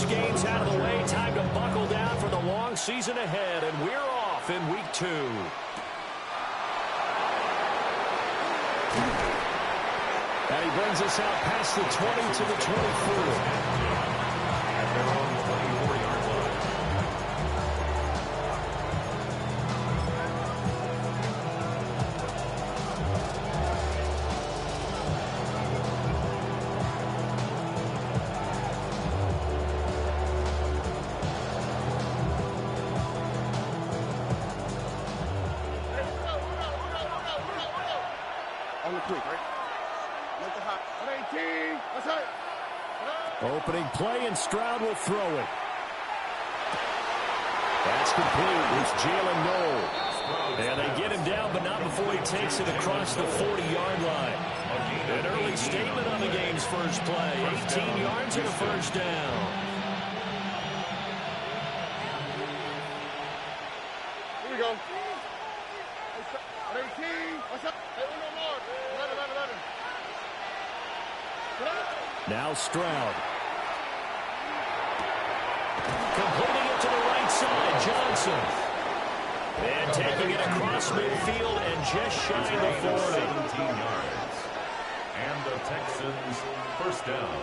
first game's out of the way. Time to buckle down for the long season ahead, and we're off in week 2. And he brings us out past the 20 to the 24. At their own 24-yard line. Opening play, and Stroud will throw it. That's complete. It's Jalen Noel. And they get him down, but not before he takes it across the 40-yard line. An early statement on the game's first play. 18 yards and a first down. Here we go. 18. What's up? Hey, one more. 11. Now Stroud. Completing it to the right side, Johnson. And taking it across midfield and just shy of 40. 17 yards. And the Texans first down.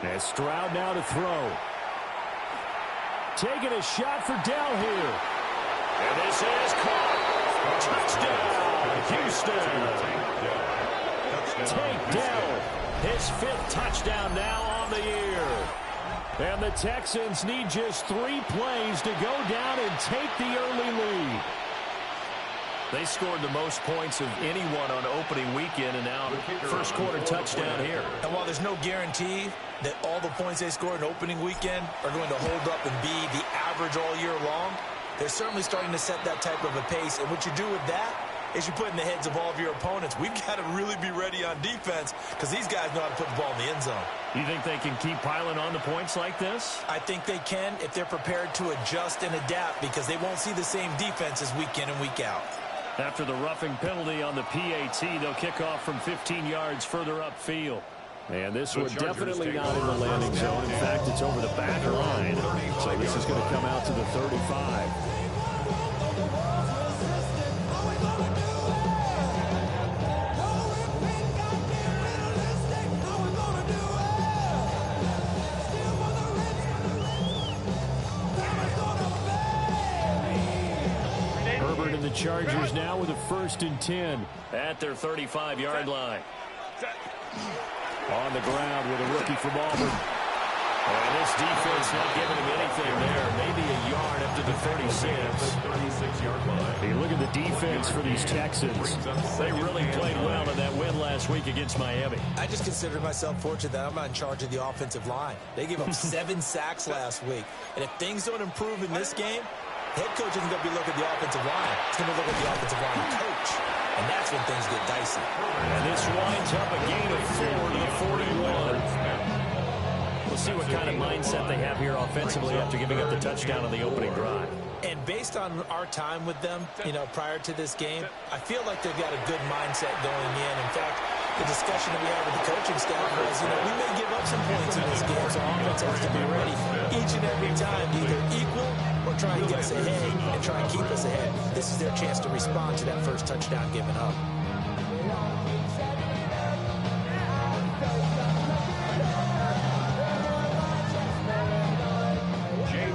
And Stroud now to throw. Taking a shot for Dell here. And this is caught. Touchdown, Houston. Take Dell. His 5th touchdown now on the year. And the Texans need just 3 plays to go down and take the early lead. They scored the most points of anyone on opening weekend, and now first quarter touchdown here. And while there's no guarantee that all the points they scored in opening weekend are going to hold up and be the average all year long, they're certainly starting to set that type of a pace. And what you do with that is you put in the heads of all of your opponents, we've got to really be ready on defense because these guys know how to put the ball in the end zone. You think they can keep piling on the points like this? I think they can if they're prepared to adjust and adapt, because they won't see the same defenses week in and week out. After the roughing penalty on the PAT, they'll kick off from 15 yards further upfield. And this one definitely not in the landing zone. In fact, it's over the back line. So this is going to come out to the 35. Herbert and the Chargers now with a 1st and 10 at their 35-yard line. On the ground with a rookie from Auburn. And this defense not giving him anything there. Maybe a yard up to the 36-yard line. Hey, look at the defense for these Texans. They really played well in that win last week against Miami. I just consider myself fortunate that I'm not in charge of the offensive line. They gave up 7 sacks last week. And if things don't improve in this game, head coach isn't going to be looking at the offensive line. He's going to look at the offensive line coach. And that's when things get dicey. And this winds up a gain of 4 to the 41. We'll see what kind of mindset they have here offensively after giving up the touchdown on the opening drive. And based on our time with them, prior to this game, I feel like they've got a good mindset going in. In fact, the discussion that we had with the coaching staff was, we may give up some points in this game, so offense has to be ready each and every time to either equal or try and get us ahead and try and keep us ahead. This is their chance to respond to that first touchdown given up.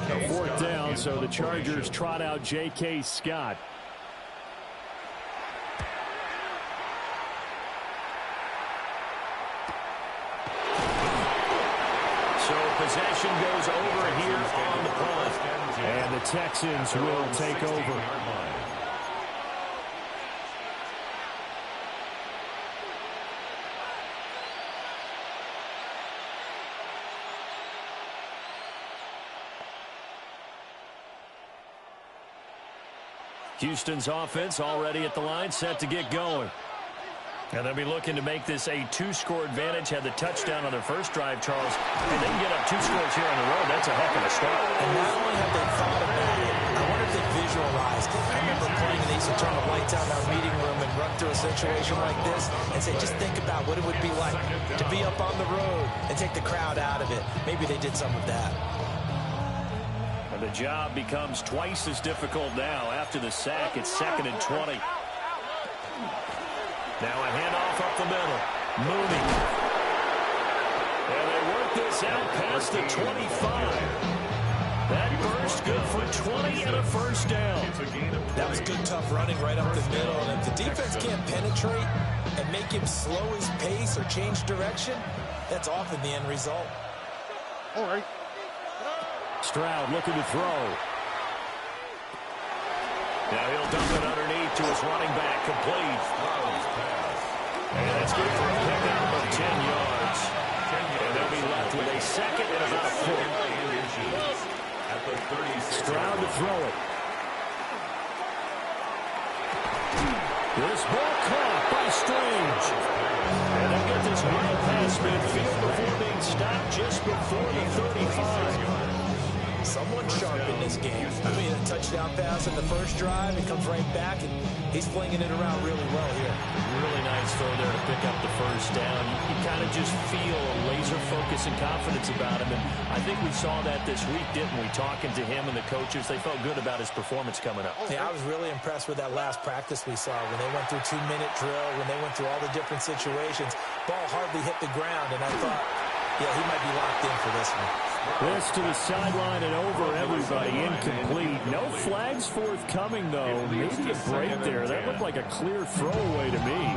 A 4th down, so the Chargers trot out J.K. Scott. So possession goes over here on the punt. And the Texans will take over. Houston's offense already at the line, set to get going. And they'll be looking to make this a 2-score advantage. Had the touchdown on their first drive, Charles. And they can get up 2 scores here on the road. That's a heck of a start. And not only have they thought about it, I wonder if they visualized it. I remember playing, and they used to turn the lights out in our meeting room and run through a situation like this and say, just think about what it would be like to be up on the road and take the crowd out of it. Maybe they did some of that. And the job becomes twice as difficult now. After the sack, it's 2nd and 20. Now a handoff up the middle. Mooney. And they work this out past the 25. That burst good for 20 and a first down. That was good, tough running right up the middle. And if the defense can't penetrate and make him slow his pace or change direction, that's often the end result. All right. Stroud looking to throw. Now he'll dump it underneath to his running back, complete. And that's good for a pickup of 10 yards. And they'll be left with a second and about a foot. Stroud to throw it. This ball caught by Strange. And they'll get this well past midfield before being stopped just before the 35. Someone sharp in this game. I mean, a touchdown pass in the first drive. It comes right back, and he's flinging it around really well here. Really nice throw there to pick up the first down. You kind of just feel a laser focus and confidence about him, and I think we saw that this week, didn't we? Talking to him and the coaches, they felt good about his performance coming up. Yeah, I was really impressed with that last practice we saw when they went through 2-minute drill, when they went through all the different situations. Ball hardly hit the ground, and I thought, yeah, he might be locked in for this one. This to the sideline and over everybody, incomplete. No flags forthcoming, though. Maybe a break there. That looked like a clear throwaway to me.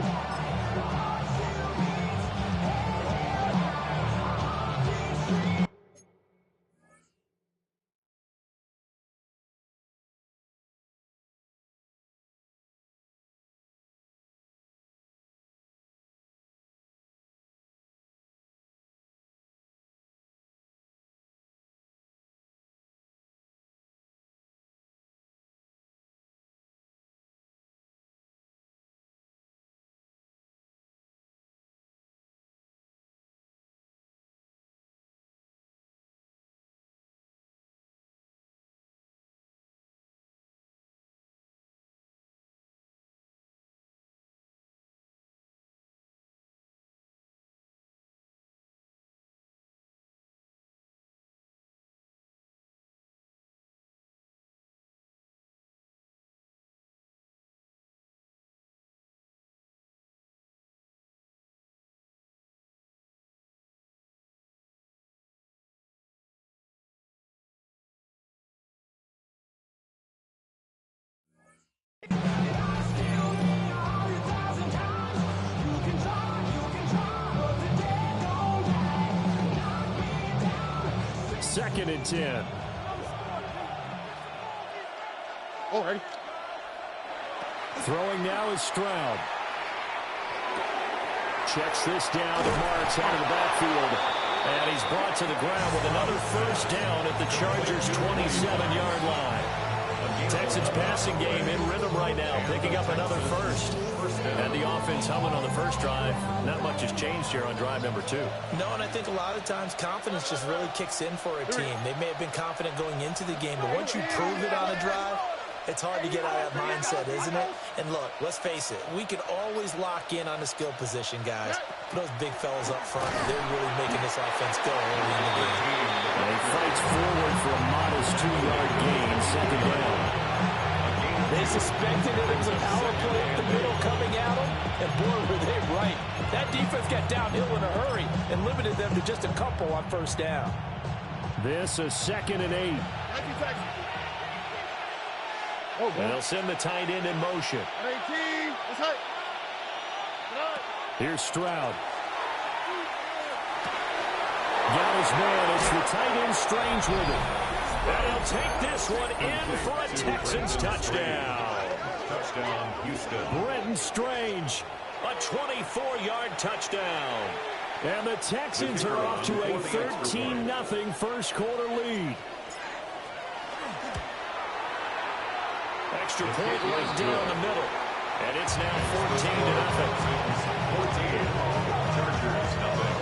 Second and 10. All right. Throwing now is Stroud. Checks this down to Marks out of the backfield. And he's brought to the ground with another first down at the Chargers' 27-yard line. Texans passing game in rhythm right now, picking up another first. And the offense humming on the first drive. Not much has changed here on drive number 2. No, and I think a lot of times confidence just really kicks in for a team. They may have been confident going into the game, but once you prove it on a drive, it's hard to get out of that mindset, isn't it? And look, let's face it, we can always lock in on the skill position, guys. Those big fellas up front, they're really making this offense go early in the game. And he fights forward for a modest 2-yard gain, second down. They suspected it was a power play up the middle coming at them, and boy, were they right. That defense got downhill in a hurry and limited them to just a couple on first down. This is 2nd and 8. Oh, And they'll send the tight end in motion. 18. That's right. Here's Stroud. Got his man. It's the tight end Strange with it. And he'll take this one in for a Texans touchdown. Touchdown, Houston. Brenton Strange, a 24-yard touchdown. And the Texans are off to a 13-0 first quarter lead. Extra point right down the middle. And it's now 14-0. 14. Chargers, nothing.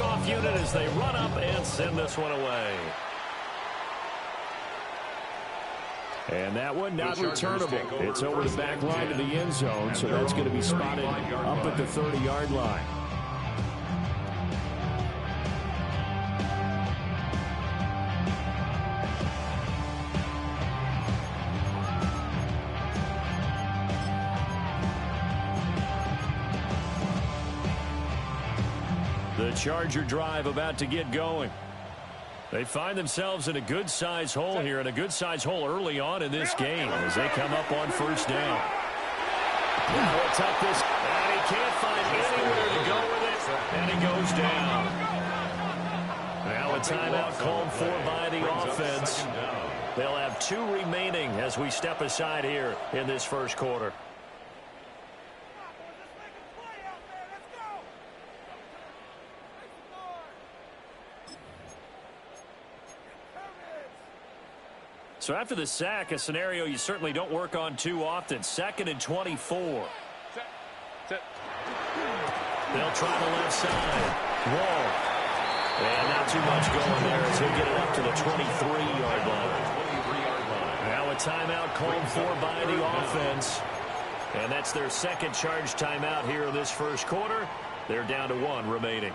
kickoff unit as they run up and send this one away. And that one not returnable. It's over the back line to the end zone, so that's going to be spotted up at the 30-yard line. The Charger drive about to get going. They find themselves in a good-sized hole here, and a good-sized hole early on in this game as they come up on first down. Now he'll tuck this, and he can't find anywhere to go with it, and he goes down. Now a timeout called for by the offense. They'll have 2 remaining as we step aside here in this first quarter. So after the sack, a scenario you certainly don't work on too often. 2nd and 24. They'll try the left side. Wall. And not too much going there as he'll get it up to the 23-yard line. Now a timeout called for by the offense. And that's their second charge timeout here in this first quarter. They're down to 1 remaining.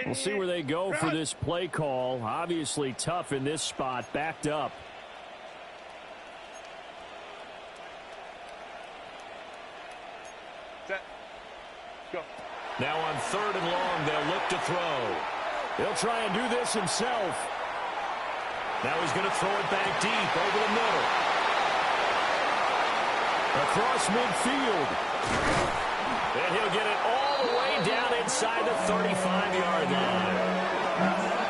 We'll see where they go for this play call. Obviously tough in this spot, backed up. Set. Go. Now on 3rd and long, they'll look to throw. He'll try and do this himself. Now he's going to throw it back deep over the middle. Across midfield. And he'll get it all the way down inside the 35-yard line.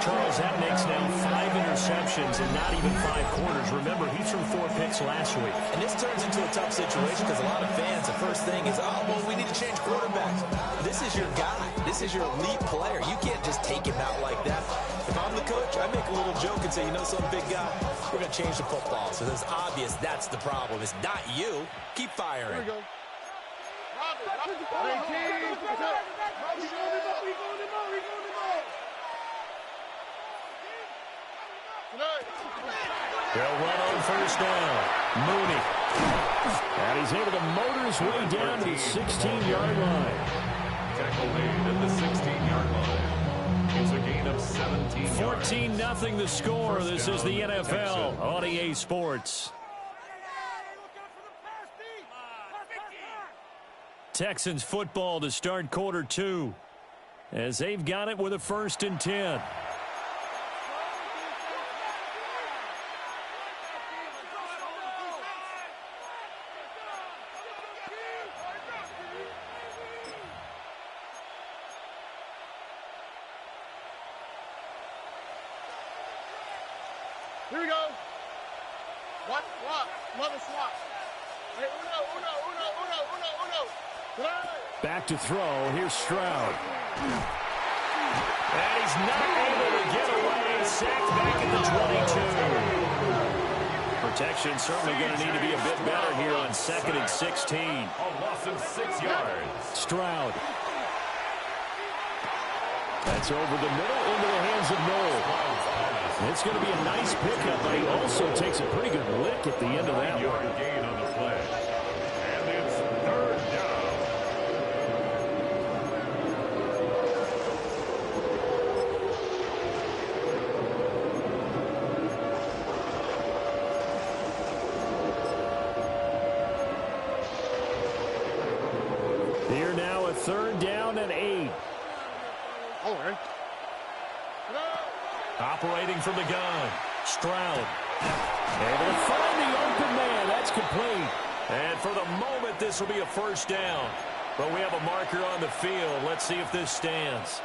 Charles, that makes now 5 interceptions in not even 5 quarters. Remember, he threw 4 picks last week. And this turns into a tough situation because a lot of fans, the first thing is, oh, well, we need to change quarterbacks. This is your guy. This is your elite player. You can't just take him out like that. If I'm the coach, I make a little joke and say, you know, some big guy, we're going to change the football. So it's obvious that's the problem. It's not you. Keep firing. Here we go. They'll run on first down. Mooney. And he's able to motor his way down to the 16-yard line. Tackle made at the 16-yard line. It's a gain of 17 yards. 14-0 the score. This is the NFL on EA Sports. Texans football to start quarter 2 as they've got it with a 1st and 10. Here we go. What? Love a swap. Hey, uno. Back to throw. Here's Stroud. And he's not able to get away. Sacked back at the 22. Protection certainly going to need to be a bit better here on 2nd and 16. A loss of 6 yards. Stroud. That's over the middle into the hands of Noel. It's going to be a nice pickup, but he also takes a pretty good lick at the end of that one. Gain on the play. And it's 3rd down. Here now a 3rd down and 8. All right. Operating from the gun. Stroud. Able to find the open man. That's complete. And for the moment, this will be a 1st down. But we have a marker on the field. Let's see if this stands.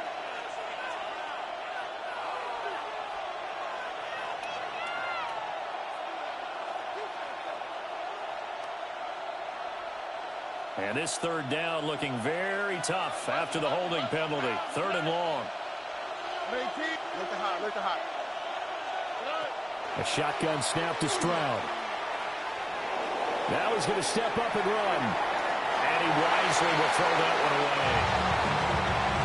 And this third down looking very tough after the holding penalty. 3rd and long. Look hot. A shotgun snap to Stroud. Now he's going to step up and run. And he wisely will throw that one away.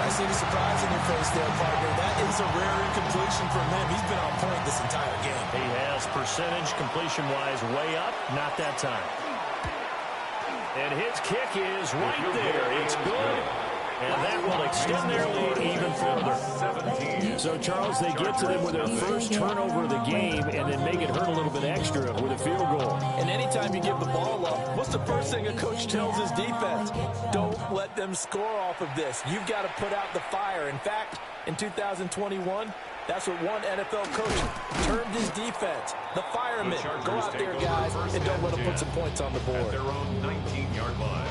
I see the surprise in your face there, partner. That is a rare incompletion from him. He's been on point this entire game. He has percentage completion-wise way up. Not that time. And his kick is right there. It's good. And that will extend their lead even further. 17. So, Charles, they get to them with their first turnover of the game and then make it hurt a little bit extra with a field goal. And anytime you give the ball up, what's the first thing a coach tells his defense? Don't let them score off of this. You've got to put out the fire. In fact, in 2021, that's what one NFL coach termed his defense. The firemen. Go out there, guys, and don't let them put some points on the board. At their own 19-yard line.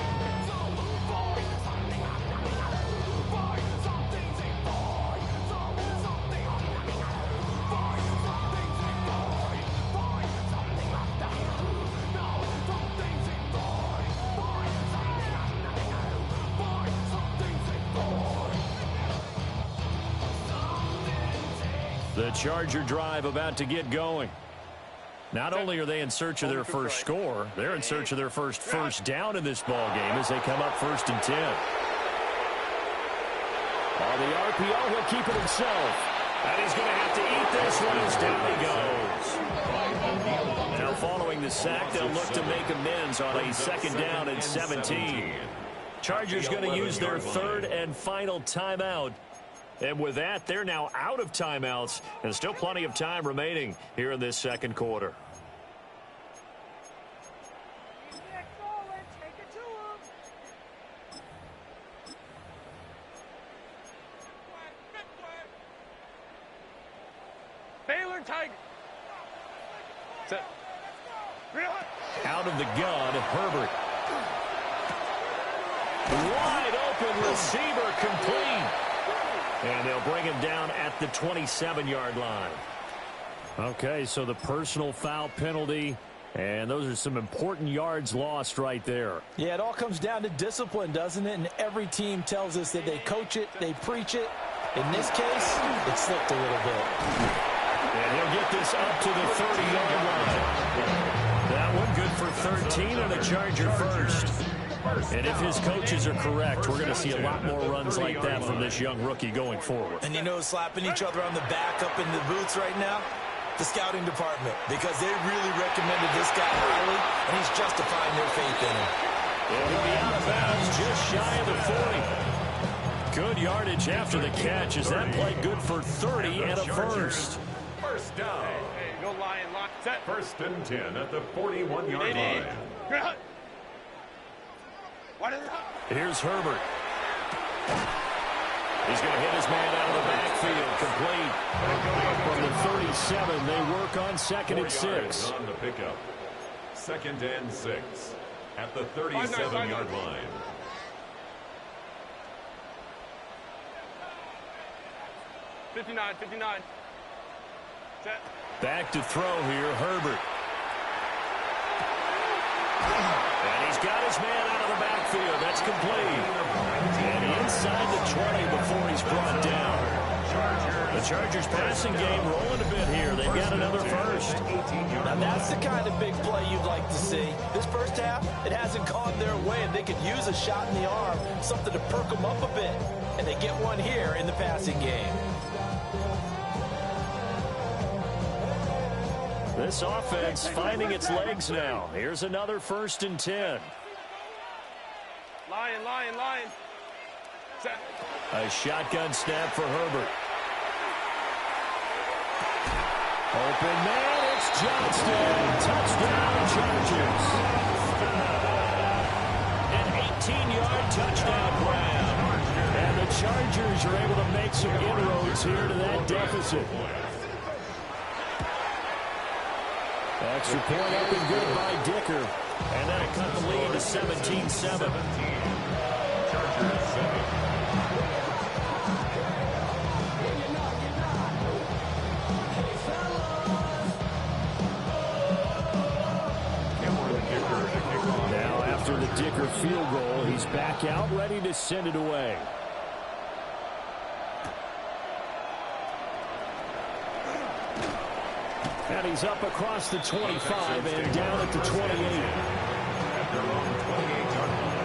The Charger drive about to get going. Not only are they in search of their first score, they're in search of their first down in this ball game as they come up 1st and 10. On the RPO, he'll keep it himself. And he's going to have to eat this one as down he goes. Now following the sack, they'll look to make amends on a 2nd down and 17. Chargers going to use their 3rd and final timeout. And with that, they're now out of timeouts, and still plenty of time remaining here in this 2nd quarter. Baylor Tiger. Set. Out of the gun, Herbert. Wide open receiver, complete. And they'll bring him down at the 27-yard line. Okay, so the personal foul penalty, and those are some important yards lost right there. Yeah, it all comes down to discipline, doesn't it? And every team tells us that they coach it, they preach it. In this case, it slipped a little bit. And he'll get this up to the 30-yard line. That one good for 13 and a Charger first. And if his coaches are correct, we're going to see a lot more runs like that from this young rookie going forward. And you know, slapping each other on the back up in the booths right now, the scouting department, because they really recommended this guy highly, and he's justifying their faith in him. It'll be out of bounds just shy of the 40. Good yardage after the catch as that play good for 30 and a first. First down. Hey, go Lion, lock, set. 1st and 10 at the 41-yard line. Here's Herbert. He's going to hit his man out of the backfield, complete. From the 37, they work on 2nd and 6. On the pickup. 2nd and 6 at the 37-yard line. $59. Set. Back to throw here, Herbert. And he's got his man out of the backfield. That's complete. And inside the 20 before he's brought down. The Chargers passing game rolling a bit here. They've got another first. Now that's the kind of big play you'd like to see. This first half, it hasn't gone their way, and they could use a shot in the arm, something to perk them up a bit. And they get one here in the passing game. This offense finding its legs now. Here's another 1st and 10. Lion. Set. A shotgun snap for Herbert. Open man, it's Johnston. Touchdown, Chargers. An 18-yard touchdown grab. And the Chargers are able to make some inroads here to that deficit. Extra point up and good by Dicker. And that'll cut the lead to 17-7. Chargers 7. Now after the Dicker field goal, back out, ready to send it away. And he's up across the 25 and down at the 28. At their own 28-yard line.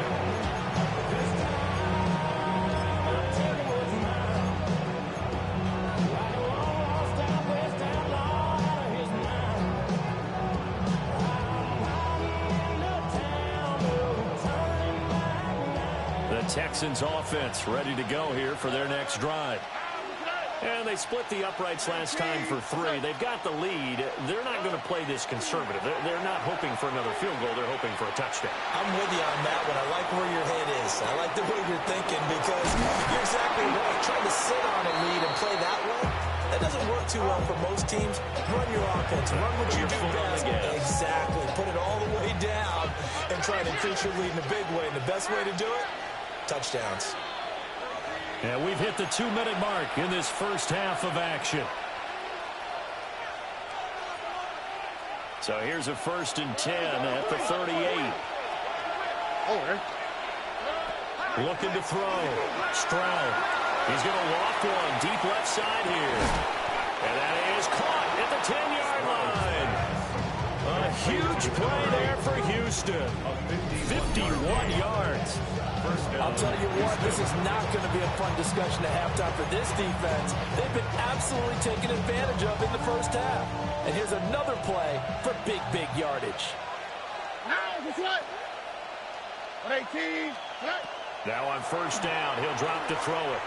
The Texans offense ready to go here for their next drive. And they split the uprights last time for 3. They've got the lead. They're not going to play this conservative. They're not hoping for another field goal. They're hoping for a touchdown. I'm with you on that one. I like where your head is. I like the way you're thinking because you're exactly right. Trying to sit on a lead and play that way, that doesn't work too well for most teams. Run your offense. Run what you do best. Exactly. Put it all the way down and try to increase your lead in a big way. And the best way to do it, touchdowns. And we've hit the 2-minute mark in this first half of action. So here's a 1st and 10 at the 38. Looking to throw. Stroud. He's going to walk one deep left side here. And that is caught at the 10-yard line. A huge play there for Houston. 51 yards. I'll tell you what, this is not going to be a fun discussion at halftime for this defense. They've been absolutely taken advantage of in the first half. And here's another play for big, big yardage. Now on 1st down, he'll drop to throw it.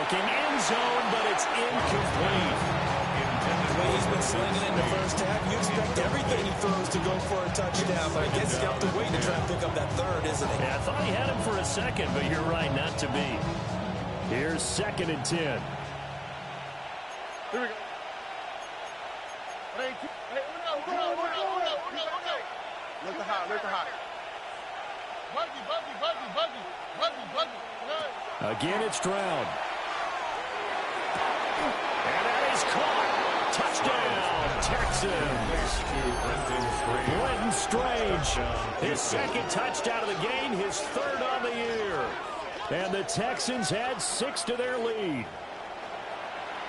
Looking end zone, but it's incomplete. The way he's been slinging in the first half, you expect everything he throws to go for a touchdown. But I guess he's got to wait to try and pick up that 3rd, isn't he? Yeah, I thought he had him for a second, but you're right, not to be. Here's 2nd and 10. Here we go. Look at high. Buggy. Again, it's Stroud. And that is caught. Touchdown, Texans. Brenton Strange, his 2nd touchdown of the game, his 3rd on the year. And the Texans had 6 to their lead.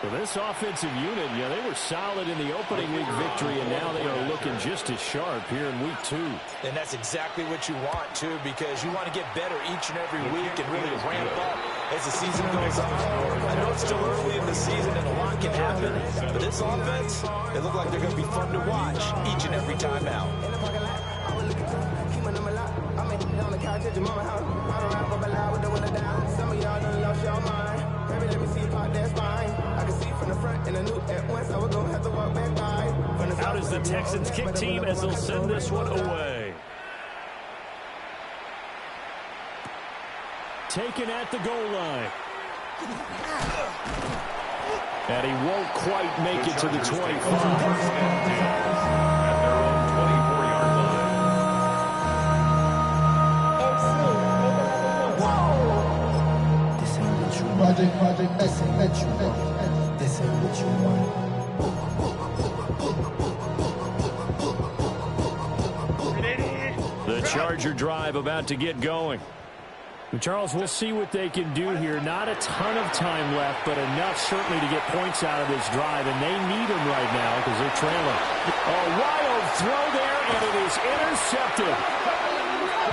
Well, this offensive unit, yeah, they were solid in the opening week victory, and now they are looking just as sharp here in week 2. And that's exactly what you want, too, because you want to get better each and every week and really ramp up as the season goes on. I know it's still early in the season and a lot can happen, but this offense, they look like they're going to be fun to watch each and every time out. How does the Texans kick team as they'll send this one away? Taken at the goal line. And he won't quite make it to the 25. At their own 24-yard line. Project, this ain't what you want. The Charger drive about to get going. Charles, we'll see what they can do here. Not a ton of time left, but enough certainly to get points out of this drive, and they need them right now because they're trailing. A wild throw there, and it is intercepted.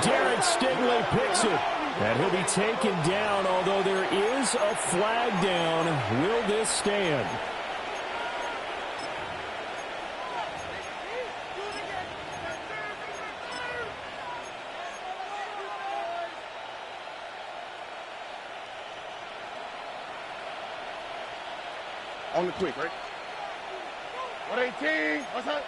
Derek Stingley picks it, and he'll be taken down, although there is a flag down. Will this stand? On the quick, right? 118. What's that?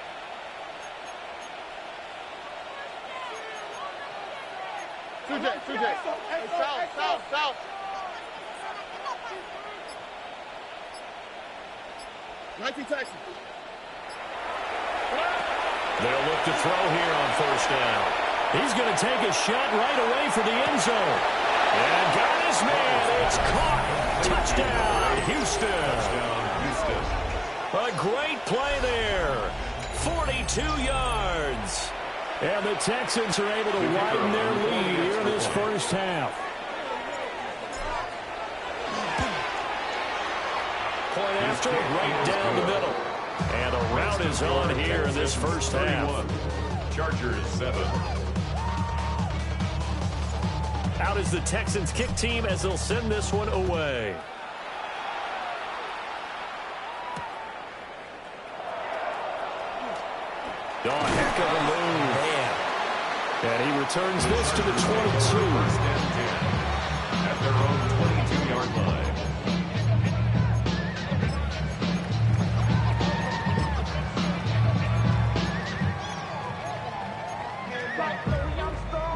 Two J. Hey, south. Texas. They'll look to throw here on 1st down. He's going to take a shot right away for the end zone. And got his man. It's caught. Touchdown, Houston. A great play there. 42 yards. And the Texans are able to widen their lead here in this first half. Point after, right down the middle. And a rout is on here in this first half. Chargers 7. Out is the Texans kick team as they'll send this one away. Oh, heck of a move. Man. And he returns this to the 22. First and 10 at their own 22-yard line.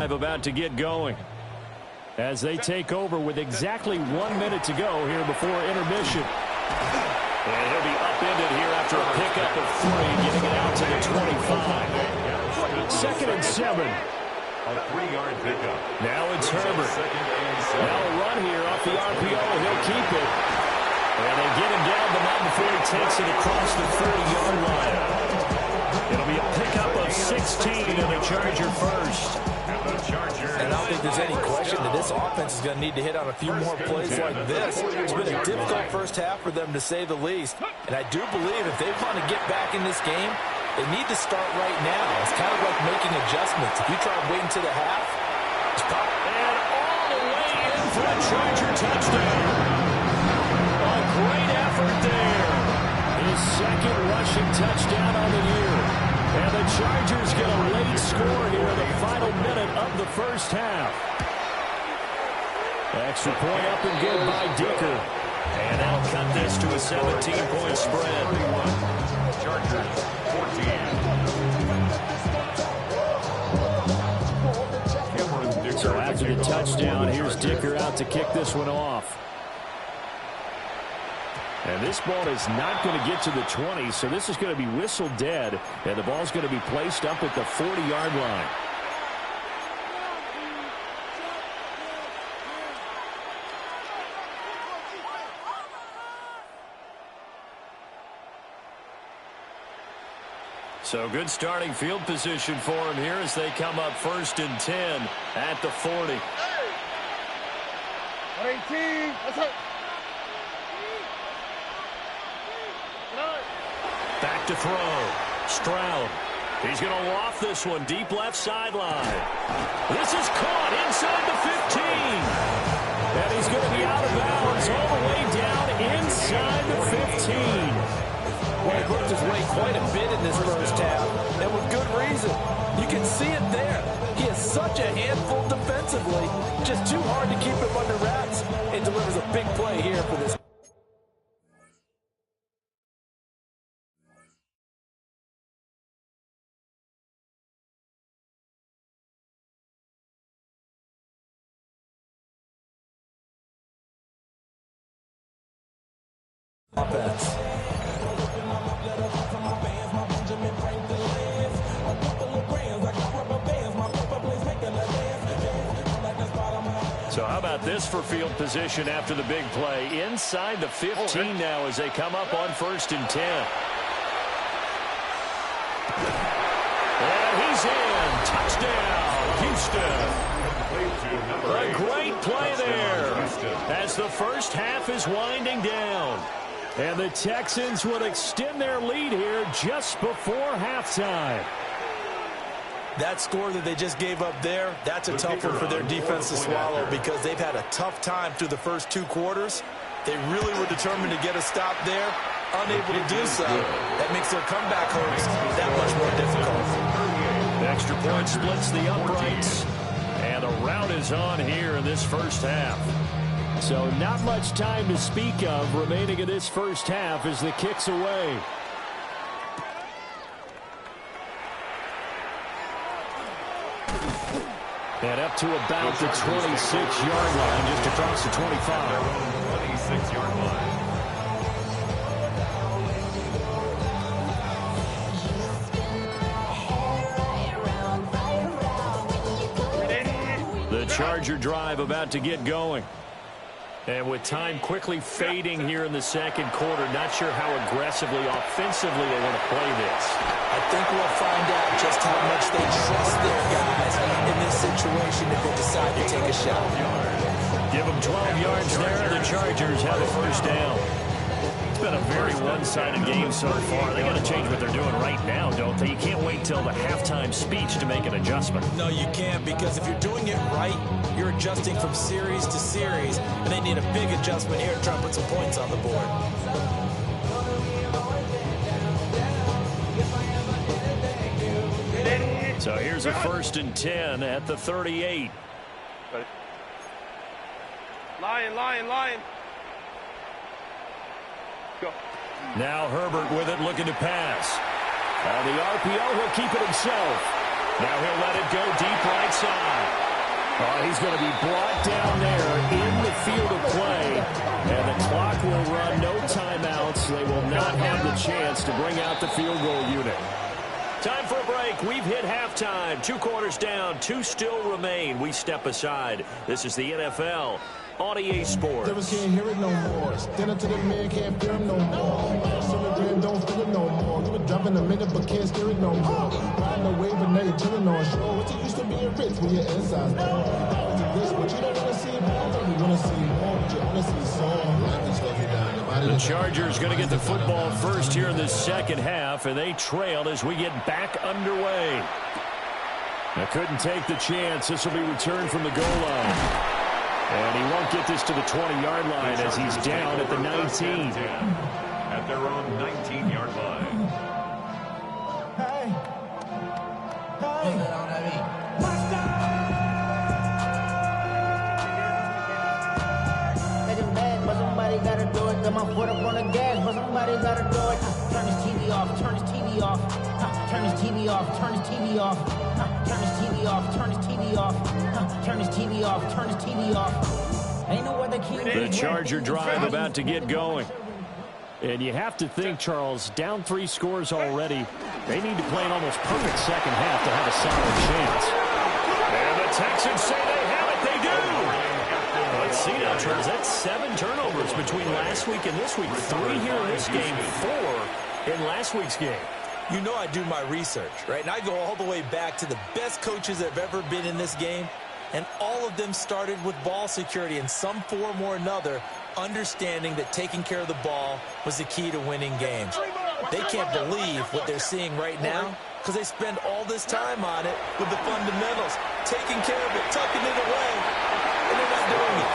About to get going as they take over with exactly 1 minute to go here before intermission. And he'll be upended here after a pickup of 3, getting it out to the 25. Second and 7. A 3-yard pickup. Now it's Herbert. Now a run here off the RPO. He'll keep it. And they get him down, but not before he takes it across the 30-yard line. It'll be a pickup of 16 and a Charger first. And I don't think there's any question that this offense is going to need to hit on a few more plays like this. It's been a difficult first half for them, to say the least. And I do believe if they want to get back in this game, they need to start right now. It's kind of like making adjustments. If you try waiting to the half, it's probably... And all the way in for a Charger touchdown. A great effort there. His second rushing touchdown on the year. And the Chargers get a late score here in the final minute of the first half. Extra point up and good by Dicker. And that'll cut this to a 17-point spread. Chargers 14. So after the touchdown, here's Dicker out to kick this one off. And this ball is not going to get to the 20, so this is going to be whistled dead, and the ball's going to be placed up at the 40-yard line. So good starting field position for him here as they come up 1st and 10 at the 40. 18. Let's go. Back to throw. Stroud. He's going to loft this one deep left sideline. This is caught inside the 15. And he's going to be out of bounds all the way down inside the 15. Well, he looked his way quite a bit in this first half, and with good reason. You can see it there. He is such a handful defensively. Just too hard to keep him under wraps, and delivers a big play here for this. Offense. So how about this for field position after the big play? Inside the 15 now as they come up on 1st and 10. And he's in. Touchdown, Houston. A great play there as the first half is winding down. And the Texans would extend their lead here just before halftime. That score that they just gave up there, that's a tough one for their defense to swallow because they've had a tough time through the first 2 quarters. They really were determined to get a stop there, unable to do so. That makes their comeback hopes that much more difficult. The extra point splits the uprights. And a rout is on here in this first half. So not much time to speak of remaining in this first half as the kick's away. And up to about the 26-yard line, just across the 25. 26-yard line. The Charger drive about to get going. And with time quickly fading here in the second quarter, not sure how aggressively, offensively they want to play this. I think we'll find out just how much they trust their guys in this situation if they decide to take a shot. Give them 12 yards there. The Chargers have a first down. It's been a very one-sided game so far. They got to change what they're doing right now, don't they? You can't wait till the halftime speech to make an adjustment. No, you can't, because if you're doing it right, you're adjusting from series to series, and they need a big adjustment here to try to put some points on the board. So here's a 1st and 10 at the 38. Lion. Go. Now Herbert with it, looking to pass. On the RPO, he'll keep it himself. Now he'll let it go deep right side. He's going to be brought down there in the field of play. And the clock will run, no timeouts. They will not have the chance to bring out the field goal unit. Time for a break. We've hit halftime. 2 quarters down, 2 still remain. We step aside. This is the NFL on EA Sports. Never can't hear it no more. Standing to the man, can't fear him no more. Celebrating, don't feel it no more. You were dropping a minute, but can't steer it no more. Riding a wave, but now you're chilling on shore. What's it used to being rich when your inside's gone? This, but you don't want to see more. You want to see more, but you only see some. Life is slow you down. The Chargers going to get the football first here in the second half, and they trail as we get back underway. They couldn't take the chance. This will be returned from the goal line. And he won't get this to the 20-yard line as he's down at the 19. At their own 19-yard line. But somebody gotta do it. Got my foot up on the gas, but somebody gotta do it. Turn his TV off, turn his TV off. Turn his TV off, turn his TV off. Turn his TV off, turn his TV off. Turn his TV off, turn his TV off. Ain't no other key. The Charger drive about to get going. And you have to think, Charles, down 3 scores already. They need to play an almost perfect second half to have a solid chance. And the Texans say they have it. They do. Let's see now, Charles. That's 7 turnovers between last week and this week. 3 here in this game, 4 in last week's game. You know I do my research, right? And I go all the way back to the best coaches that have ever been in this game. And all of them started with ball security in some form or another, understanding that taking care of the ball was the key to winning games. They can't believe what they're seeing right now because they spend all this time on it with the fundamentals, taking care of it, tucking it away, and they're not doing it.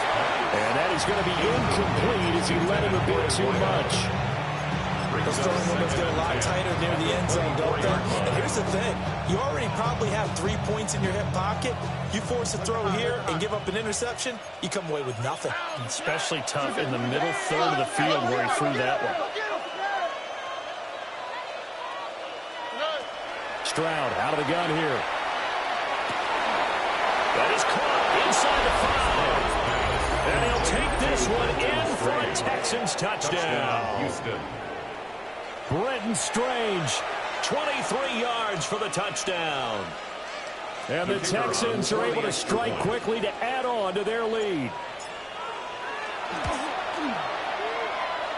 And that is going to be incomplete as he let him a bit too much. Those throwing windows get a lot tighter near the end zone, don't they? And here's the thing. You already probably have 3 points in your hip pocket. You force a throw here and give up an interception, you come away with nothing. Especially tough in the middle third of the field where he threw that one. Stroud out of the gun here. That is caught inside the 5. And he'll take this one in for a Texans touchdown. Houston. Brenton Strange, 23 yards for the touchdown. And the Texans are able to strike quickly to add on to their lead.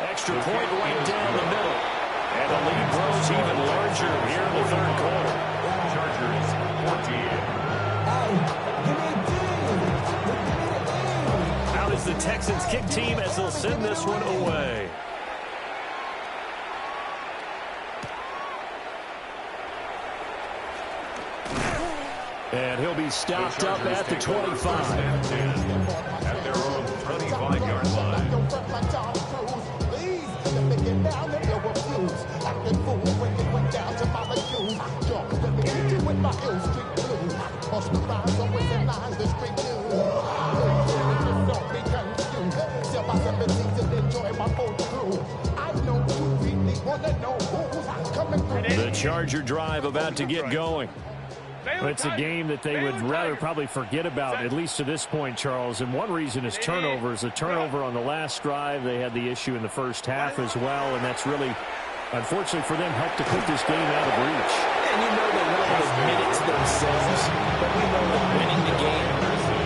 Extra point right down the middle. And the lead grows even larger here in the third quarter. Chargers 14. Out is the Texans kick team as they'll send this one away. And he'll be stopped up at the 25. At their own 25-yard line. The Charger drive about to get going. It's a game that they would rather probably forget about, at least to this point, Charles. And one reason is turnovers. The turnover on the last drive, they had the issue in the first half as well, and that's really, unfortunately for them, helped to put this game out of reach. And you know they won't admit it to themselves, but we know that winning the game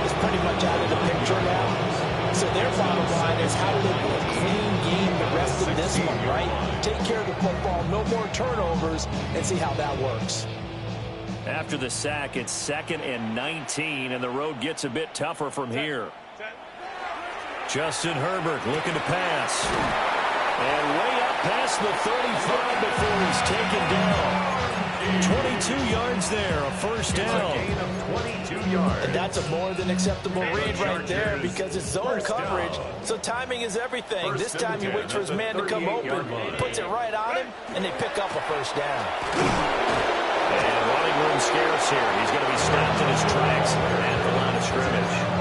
is pretty much out of the picture now. So they're bottom line is how do they play a clean game the rest of this one, right? Take care of the football, no more turnovers, and see how that works. After the sack, it's 2nd and 19, and the road gets a bit tougher from here. Justin Herbert looking to pass. And way up past the 35 before he's taken down. 22 yards there, a first down. Gain of 22 yards. And that's a more than acceptable read right there because it's zone coverage, so timing is everything. This time he waits for his man to come open, puts it right on him, and they pick up a first down. And running room scarce here. He's going to be stopped in his tracks at the line of scrimmage.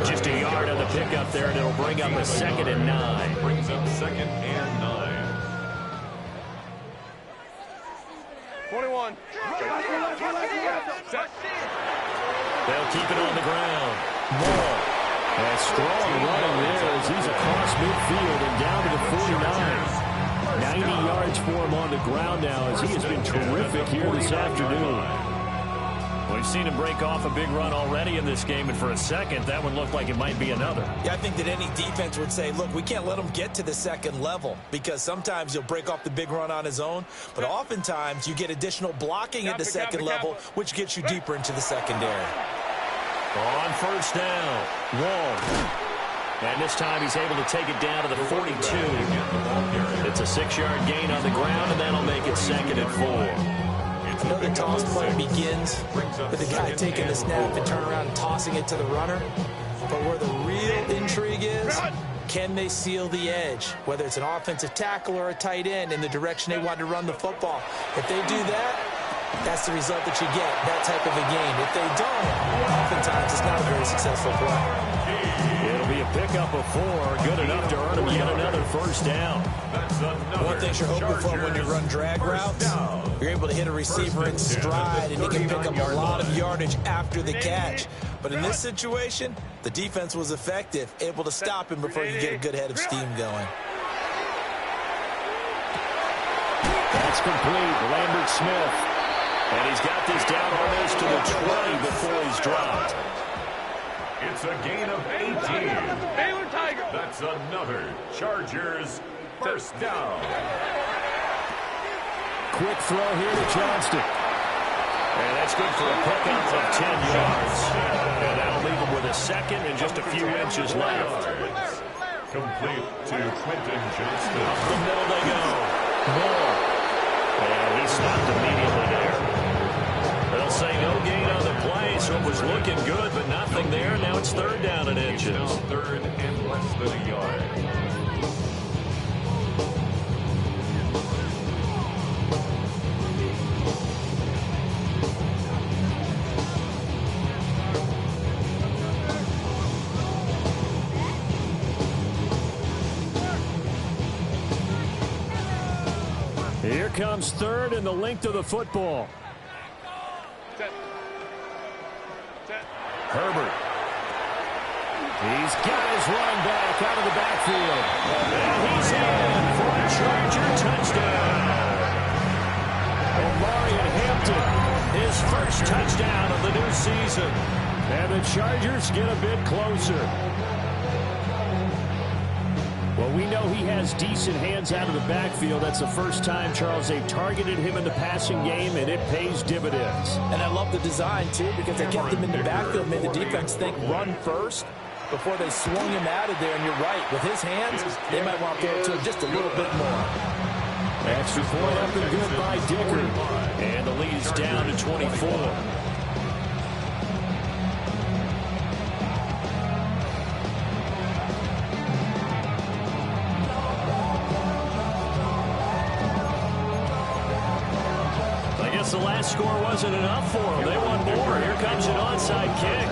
Just a yard on the pickup there, and it'll bring up a 2nd and 9. Brings up 2nd and 9. 21. They'll keep it on the ground. Moore. A strong running there as he's across midfield and down to the 49. 90 yards for him on the ground now as he has been terrific here this afternoon. We've seen him break off a big run already in this game, and for a second, that one looked like it might be another. Yeah, I think that any defense would say, look, we can't let him get to the second level because sometimes he'll break off the big run on his own, but oftentimes you get additional blocking at the second level, which gets you deeper into the secondary. On first down, Wall. And this time he's able to take it down to the 42. It's a 6-yard gain on the ground, and that'll make it 2nd and 4. I know the toss play begins with the guy taking the snap and turn around and tossing it to the runner. But where the real intrigue is, can they seal the edge? Whether it's an offensive tackle or a tight end in the direction they want to run the football. If they do that, that's the result that you get, that type of a game. If they don't, oftentimes it's not a very successful play. It'll be a pickup of 4, good enough to earn him yet another first down. One thing you're hoping for when you run drag routes, you're able to hit a receiver in stride and you can pick up a lot of yardage after the catch. But in this situation, the defense was effective, able to stop him before you get a good head of steam going. That's complete. Lambert Smith. And he's got this down almost to the 20 before he's dropped. It's a gain of 18. Baylor Tiger. That's another Chargers first down. Quick throw here to Johnston. And that's good for a pickup of 10 yards. And that'll leave him with a 2nd and just a few inches left. Complete to Quentin Johnston. Up the middle they go. Moore. And he stopped immediately there. They'll say no gain on the play, so it was looking good, but nothing there. Now it's 3rd down and inches. Now 3rd and less than a yard. Here comes 3rd and the length of the football. Herbert. He's got his run back out of the backfield. And he's in for a Charger touchdown. Omarion Hampton, his first touchdown of the new season. And the Chargers get a bit closer. Well, we know he has decent hands out of the backfield. That's the first time, Charles, they've targeted him in the passing game, and it pays dividends. And I love the design, too, because they kept him in the backfield, made the defense think run first before they swung him out of there. And you're right, with his hands, they might want to throw it to him just a little bit more. Extra point up and good by Dicker. And the lead is down to 24. The last score wasn't enough for them. They want more. Here comes an onside kick.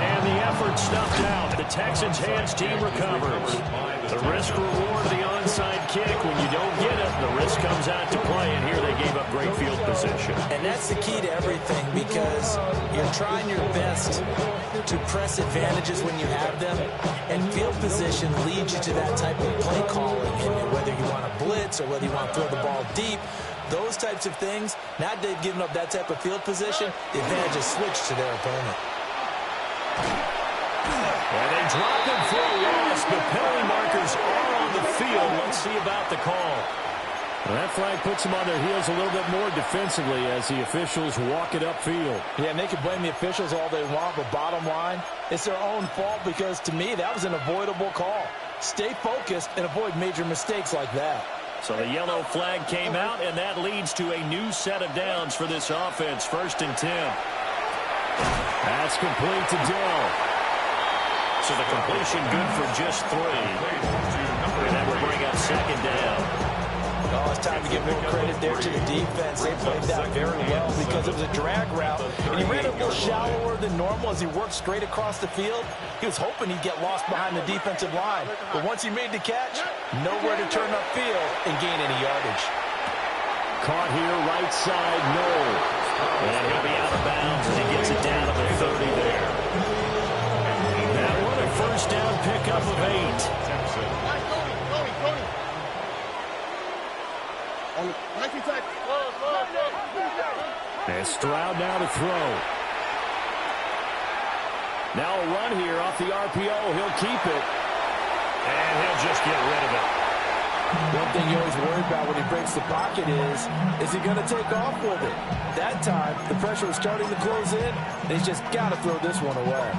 And the effort snuffed out. The Texans' hands team recovers. The risk reward of the onside kick. When you don't get it, the risk comes out to play. And here they gave up great field position. And that's the key to everything because you're trying your best to press advantages when you have them. And field position leads you to that type of play calling. And whether you want to blitz or whether you want to throw the ball deep, those types of things, now they've given up that type of field position, the advantage is switched to their opponent. dropping for a loss. The penalty markers are on the field. Let's see about the call. Well, that flag puts them on their heels a little bit more defensively as the officials walk it upfield. Yeah, and they can blame the officials all they want, but bottom line, it's their own fault because, to me, that was an avoidable call. Stay focused and avoid major mistakes like that. So the yellow flag came out, and that leads to a new set of downs for this offense. 1st and 10. That's complete to Dell. So the completion good for just 3. And that will bring up 2nd down. Oh, it's time to give more credit there to the defense. They played that very well because it was a drag route, and he ran a little shallower than normal as he worked straight across the field. He was hoping he'd get lost behind the defensive line, but once he made the catch, nowhere to turn upfield and gain any yardage. Caught here, right side, no. And he'll be out of bounds as he gets it down to the 30 there. Now what a 1st down pickup of 8. And Stroud now to throw. Now a run here off the RPO. He'll keep it. And he'll just get rid of it. One thing you always worry about when he breaks the pocket is he going to take off with it? That time, the pressure was starting to close in, and he's just got to throw this one away.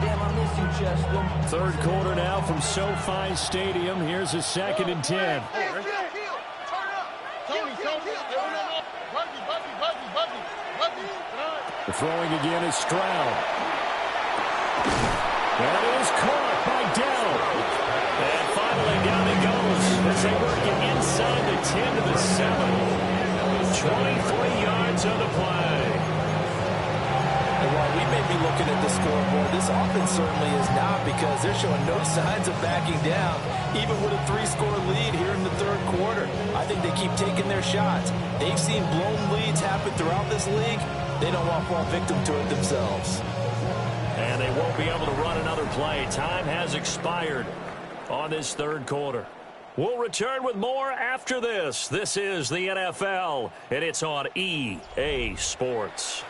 Damn, I miss you, Chester. 3rd quarter now from SoFi Stadium. Here's a 2nd and 10. The throwing again is Stroud. That is caught by Dell. And finally down it goes as they work it inside the 10 to the 7. 23 yards on the play. And while we may be looking at the scoreboard, this offense certainly is not because they're showing no signs of backing down, even with a 3-score lead here in the 3rd quarter. I think they keep taking their shots. They've seen blown leads happen throughout this league. They don't want to fall victim to it themselves. And they won't be able to run another play. Time has expired on this 3rd quarter. We'll return with more after this. This is the NFL, and it's on EA Sports.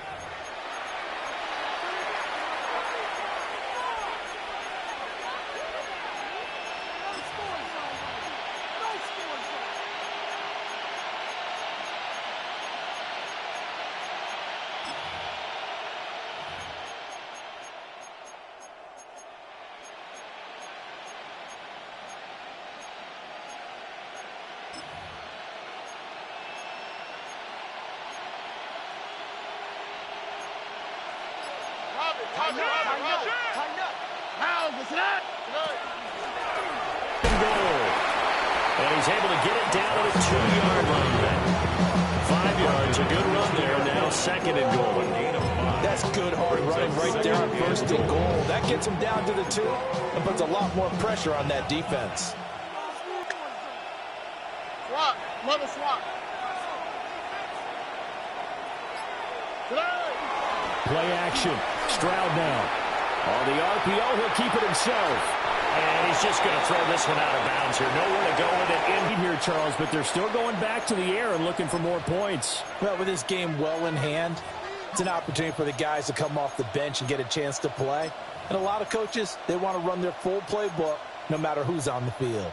And he's able to get it down to the 2-yard line. 5 yards, a good run there. Now 2nd and goal. That's good hard running right there on 1st and goal. That gets him down to the 2 and puts a lot more pressure on that defense. Swap, mother swap. Play action. Stroud now. On the RPO, he'll keep it himself. And he's just going to throw this one out of bounds here. Nowhere to go with it in here, Charles, but they're still going back to the air and looking for more points. Well, with this game well in hand, it's an opportunity for the guys to come off the bench and get a chance to play. And a lot of coaches, they want to run their full playbook no matter who's on the field.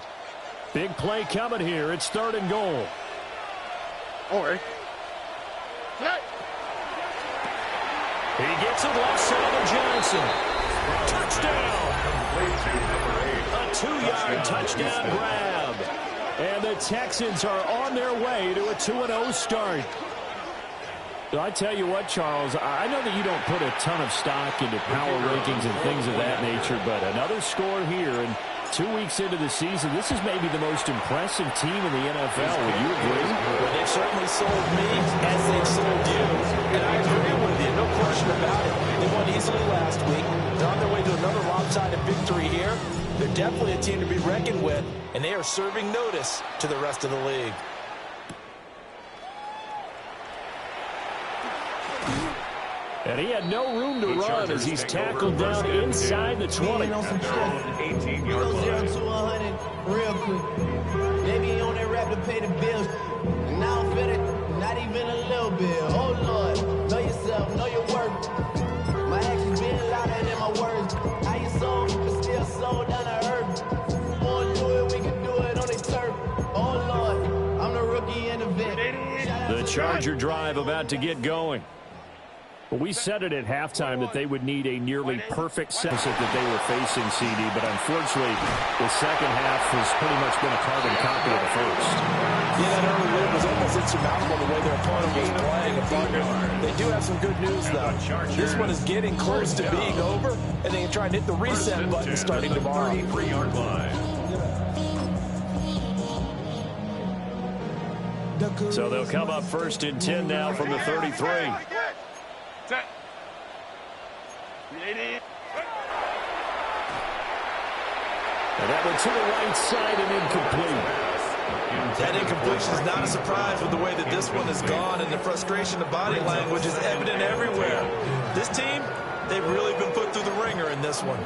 Big play coming here. It's 3rd and goal. Or He gets it left side of Johnson. Touchdown. A 2-yard touchdown grab. And the Texans are on their way to a 2-0 start. I tell you what, Charles, I know that you don't put a ton of stock into power rankings and things of that nature, but another score here, and 2 weeks into the season, this is maybe the most impressive team in the NFL. Would you agree? Well, they've certainly sold me as they've sold you. And I agree with you, no question about it. They won easily last week. They're on their way to another lopsided victory here. They're definitely a team to be reckoned with, and they are serving notice to the rest of the league. And he had no room to run as he's tackled down inside the 20. 18 yards. 0 to 100 real quick. Maybe on that rap to pay the bills. And now I'm feeling not even a little bit. Oh, Lord, know yourself, know your worth. My actions being louder than my words. How you sold? Charger drive about to get going. Well, we said it at halftime that they would need a nearly perfect set that they were facing, CD, but unfortunately, the second half has pretty much been a carbon copy of the first. Yeah, that early lead was almost insurmountable the way their opponent was playing. And partner, they do have some good news, though. This one is getting close to being over, and they can try and hit the reset button starting tomorrow. 33-yard line. So they'll come up first and 10 now from the 33. And that one to the right side and incomplete. That incompletion is not a surprise with the way that this one has gone, and the frustration of body language is evident everywhere. This team, they've really been put through the ringer in this one.